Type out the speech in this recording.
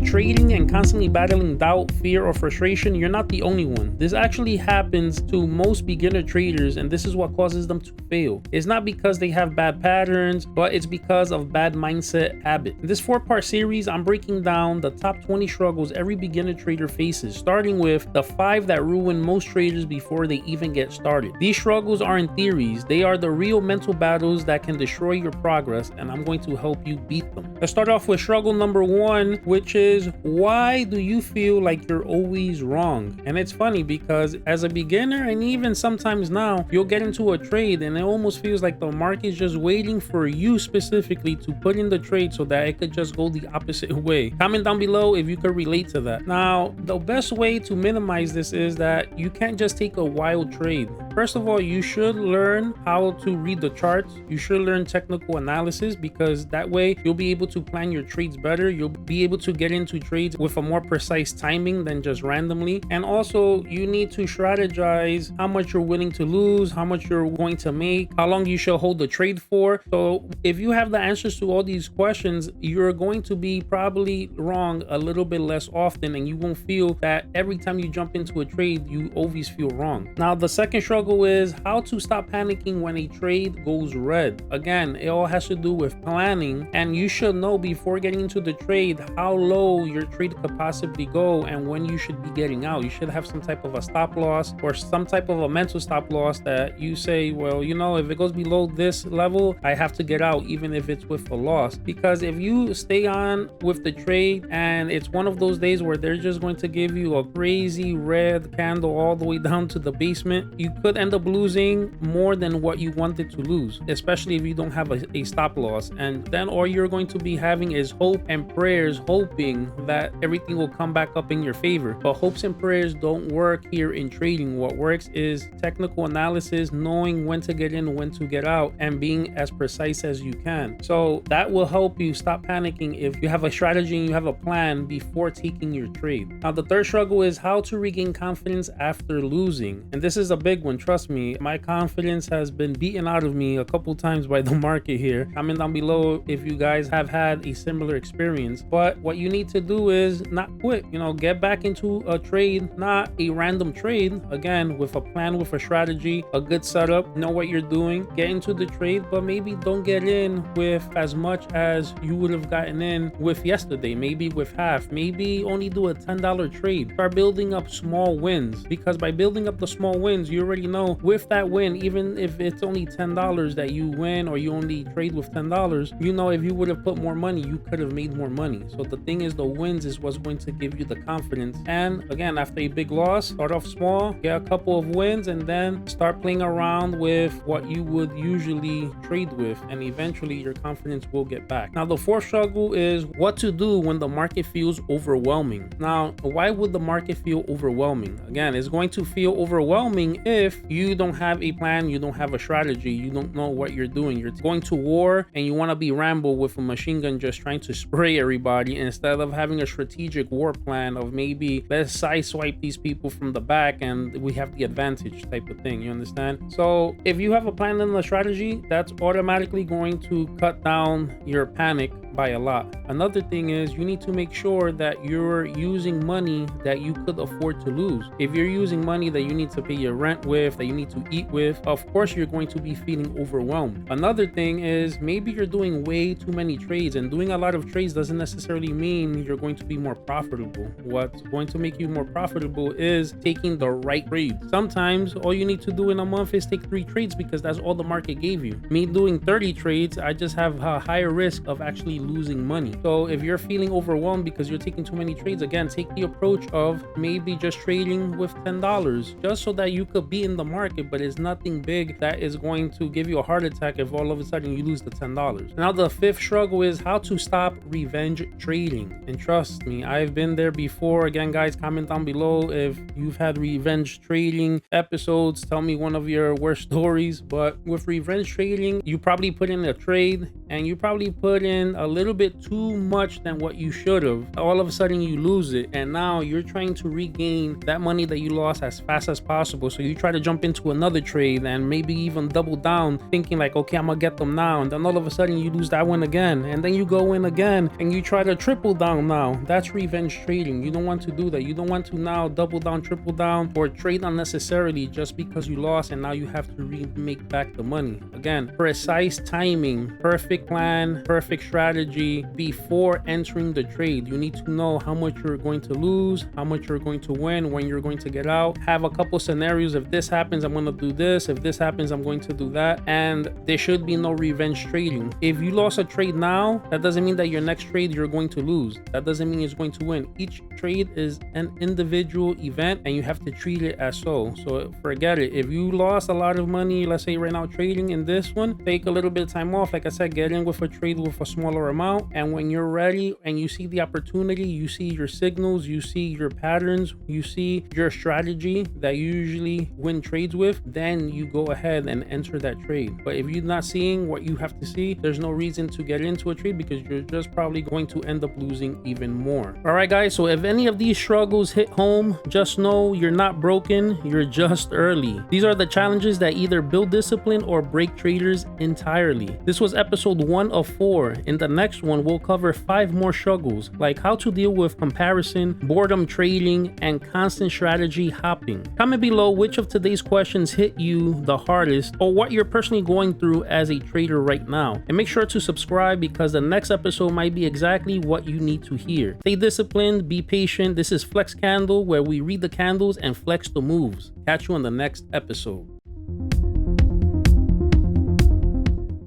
to trading and constantly battling doubt, fear, or frustration, you're not the only one. This actually happens to most beginner traders, and this is what causes them to fail. It's not because they have bad patterns, but it's because of bad mindset habit. In this 4-part series, I'm breaking down the top 20 struggles every beginner trader faces, starting with the 5 that ruin most traders before they even get started. These struggles aren't theories, they are the real mental battles that can destroy your progress, and I'm going to help you beat them. Let's start off with struggle number 1, which is, why do you feel like you're always wrong? And it's funny because as a beginner, and even sometimes now, you'll get into a trade and it almost feels like the market's just waiting for you specifically to put in the trade so that it could just go the opposite way. Comment down below if you could relate to that. Now, the best way to minimize this is that you can't just take a wild trade. First of all, you should learn how to read the charts. You should learn technical analysis, because that way you'll be able to plan your trades better. You'll be able to get into trades with a more precise timing than just randomly. And also, you need to strategize how much you're willing to lose, how much you're going to make, how long you should hold the trade for. So if you have the answers to all these questions, you're going to be probably wrong a little bit less often, and you won't feel that every time you jump into a trade, you always feel wrong. Now, the second struggle is how to stop panicking when a trade goes red. Again, it all has to do with planning, and you should know before getting into the trade how low your trade could possibly go and when you should be getting out. You should have some type of a stop loss or some type of a mental stop loss that you say, well, you know, if it goes below this level, I have to get out even if it's with a loss. Because if you stay on with the trade and it's one of those days where they're just going to give you a crazy red candle all the way down to the basement, you could end up losing more than what you wanted to lose, especially if you don't have a stop loss. And then all you're going to be having is hope and prayers, hoping that everything will come back up in your favor. But hopes and prayers don't work here in trading. What works is technical analysis, knowing when to get in, when to get out, and being as precise as you can. So that will help you stop panicking if you have a strategy and you have a plan before taking your trade. Now, the third struggle is how to regain confidence after losing. And this is a big one, trust me. My confidence has been beaten out of me a couple times by the market here. Comment down below if you guys have had a similar experience. But what you need to do is not quit. You know, get back into a trade, not a random trade. Again, with a plan, with a strategy, a good setup, know what you're doing, get into the trade, but maybe don't get in with as much as you would have gotten in with yesterday. Maybe with half, maybe only do a $10 trade. Start building up small wins, because by building up the small wins, you already know with that win, even if it's only $10 that you win or you only trade with $10, you know if you would have put more money, you could have made more money. So the thing is, the wins is what's going to give you the confidence. And again, after a big loss, start off small, get a couple of wins, and then start playing around with what you would usually trade with, and eventually your confidence will get back. Now, the fourth struggle is what to do when the market feels overwhelming. Now, why would the market feel overwhelming? Again, it's going to feel overwhelming if you don't have a plan, you don't have a strategy, you don't know what you're doing. You're going to war and you want to be Rambo with a machine gun just trying to spray everybody, instead of having a strategic war plan of maybe let's sideswipe these people from the back and we have the advantage type of thing. You understand? So if you have a plan and a strategy, that's automatically going to cut down your panic by a lot. Another thing is you need to make sure that you're using money that you could afford to lose. If you're using money that you need to pay your rent with, that you need to eat with, of course you're going to be feeling overwhelmed. Another thing is maybe you're doing way too many trades, and doing a lot of trades doesn't necessarily mean you're going to be more profitable. What's going to make you more profitable is taking the right trade. Sometimes all you need to do in a month is take 3 trades because that's all the market gave you. Me doing 30 trades, I just have a higher risk of actually losing money. So if you're feeling overwhelmed because you're taking too many trades, again, take the approach of maybe just trading with $10 just so that you could be in the market, but it's nothing big that is going to give you a heart attack if all of a sudden you lose the $10. Now, the fifth struggle is how to stop revenge trading. And trust me, I've been there before. Again, guys, comment down below if you've had revenge trading episodes. Tell me one of your worst stories. But with revenge trading, you probably put in a trade and you probably put in a little bit too much than what you should have. All of a sudden you lose it, and now you're trying to regain that money that you lost as fast as possible. So you try to jump jump into another trade and maybe even double down, thinking like, okay, I'm gonna get them now, and then all of a sudden you lose that one again, and then you go in again and you try to triple down. Now that's revenge trading. You don't want to do that. You don't want to now double down, triple down, or trade unnecessarily just because you lost and now you have to make back the money. Again, precise timing, perfect plan, perfect strategy before entering the trade. You need to know how much you're going to lose, how much you're going to win, when you're going to get out. Have a couple scenarios. If this happens, I'm going to do this. If this happens, I'm going to do that. And there should be no revenge trading. If you lost a trade now, that doesn't mean that your next trade you're going to lose. That doesn't mean it's going to win. Each trade is an individual event and you have to treat it as so. So forget it. If you lost a lot of money, let's say right now trading in this one, take a little bit of time off. Like I said, get in with a trade with a smaller amount, and when you're ready and you see the opportunity, you see your signals, you see your patterns, you see your strategy that you usually win trades with, then you go ahead and enter that trade. But if you're not seeing what you have to see, there's no reason to get into a trade because you're just probably going to end up losing even more. All right, guys, so if any of these struggles hit home, just know you're not broken, you're just early. These are the challenges that either build discipline or break traders entirely. This was episode 1 of 4. In the next one, we'll cover 5 more struggles, like how to deal with comparison, boredom trading, and constant strategy hopping. Comment below which of today's questions hit you the hardest, or what you're personally going through as a trader right now. And make sure to subscribe because the next episode might be exactly what you need to hear. Stay disciplined, be patient. This is Flex Candle, where we read the candles and flex the moves. Catch you on the next episode.